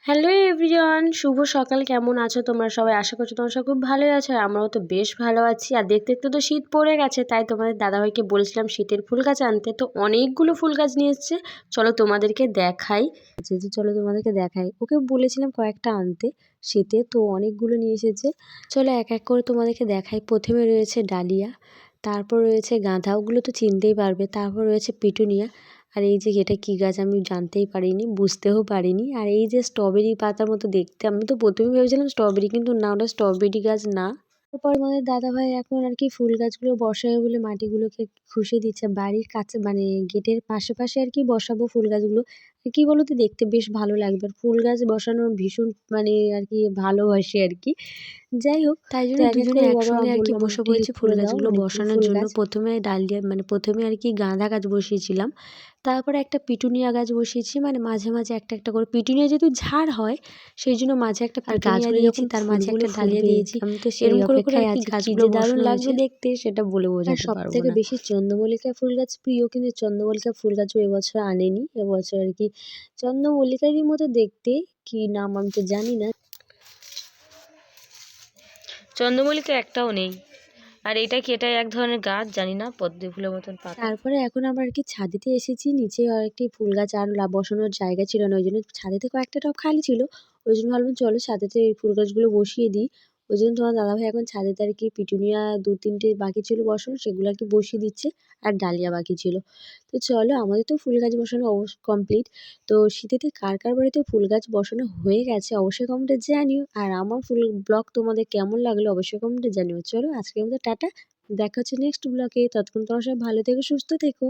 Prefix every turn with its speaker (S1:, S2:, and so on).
S1: Hello everyone, শুভ সকাল। কেমন আছো তোমরা সবাই? আশা করছো তোমরা সব খুব ভালোই আছো, আর আমরাও তো বেশ ভালো আছি। আর দেখতে দেখতে তো শীত পড়ে গেছে, তাই তোমাদের দাদাভাইকে বলেছিলাম শীতের ফুল গাছ আনতে। তো অনেকগুলো ফুল গাছ নিয়ে এসছে, চলো তোমাদেরকে দেখাই। চলো তোমাদেরকে দেখাই, ওকে বলেছিলাম কয়েকটা আনতে শীতে, তো অনেকগুলো নিয়ে এসেছে। চলো এক এক করে তোমাদেরকে দেখাই। প্রথমে রয়েছে ডালিয়া, তারপর রয়েছে গাঁদা, ওগুলো তো চিনতেই পারবে। তারপর রয়েছে পিটুনিয়া, আর এই যে এটা কী গাছ আমি জানতেই পারিনি, বুঝতেও পারিনি। আর এই যে স্ট্রবেরি পাতার মতো দেখতে, আমি তো প্রথমে ভেবেছিলাম স্ট্রবেরি, কিন্তু না, ওটা স্ট্রবেরি গাছ না। তারপর আমাদের দাদাভাই এখন আর কি ফুল গাছগুলো বসাবে বলে মাটিগুলোকে খুশে দিচ্ছে। বাড়ির কাছে মানে গেটের পাশে পাশে আর কি বসাবো ফুল গাছগুলো। কি বলতো, দেখতে বেশ ভালো লাগবে। আর ফুল গাছ বসানো ভীষণ মানে আর কি ভালোবাসি আর কি। যাই হোক, তাই জন্য দুজনে একসঙ্গে আর কি বসে পড়েছি ফুল গাছগুলো বসানোর জন্য। প্রথমে ডালিয়া মানে প্রথমে আর কি গাঁদা গাছ বসিয়েছিলাম, তারপরে একটা পিটুনিয়া গাছ বসিয়েছি। মানে মাঝে মাঝে একটা একটা করে, পিটুনিয়া যেহেতু ঝাড় হয় সেই জন্য মাঝে একটা পিটুনিয়া দিয়েছি, তার মাঝে একটা ডালিয়া দিয়েছি। আমি তো এরকম করে করে আর কি গাছগুলো দারুণ লাগবে দেখতে, সেটা বলে বোঝাতে পারবো না। সব থেকে বেশি চন্দ্রমল্লিকা ফুল গাছ প্রিয়, কিন্তু চন্দ্রমল্লিকা ফুল গাছও এবছর আনেনি। এবছর আর কি চন্দ্রমল্লিকারই মতো দেখতে, কি নাম আমি তো জানি না।
S2: চন্দ্রমল্লিকা একটাও নেই। আর এটা কি, এটা এক ধরনের গাছ, জানি না, পদ্ম ফুলের মতন পাতা।
S1: তারপরে এখন আমরা আর কি ছাদেতে এসেছি। নিচে আর একটি ফুল গাছ আর বসানোর জায়গা ছিল না, ওই জন্য ছাদেতে কয়েকটা টব খালি ছিল। ওই জন্য ভাবলাম চলো ছাদেতে এই ফুল গাছগুলো বসিয়ে দিই। ওই জন্য তোমার দাদাভাই এখন ছাদেতে আর কি পিটুনিয়া 2-3টে বাকি ছিল বসানো, সেগুলো আর কি বসিয়ে দিচ্ছে। আর ডালিয়া বাকি ছিল। তো চলো, আমাদের তো ফুল গাছ বসানো অবশ্য কমপ্লিট। তো শীতেতে কার কার বাড়িতে ফুল গাছ বসানো হয়ে গেছে অবশ্যই কমেন্টে জানিও। আর আমার ফুল ব্লগ তোমাদের কেমন লাগলো অবশ্যই কমেন্টে জানিও। চলো আজকের মতো টাটা, দেখা হচ্ছে নেক্সট ব্লগে। ততক্ষণ তোমরা সবাই ভালো থেকো, সুস্থ থেকো।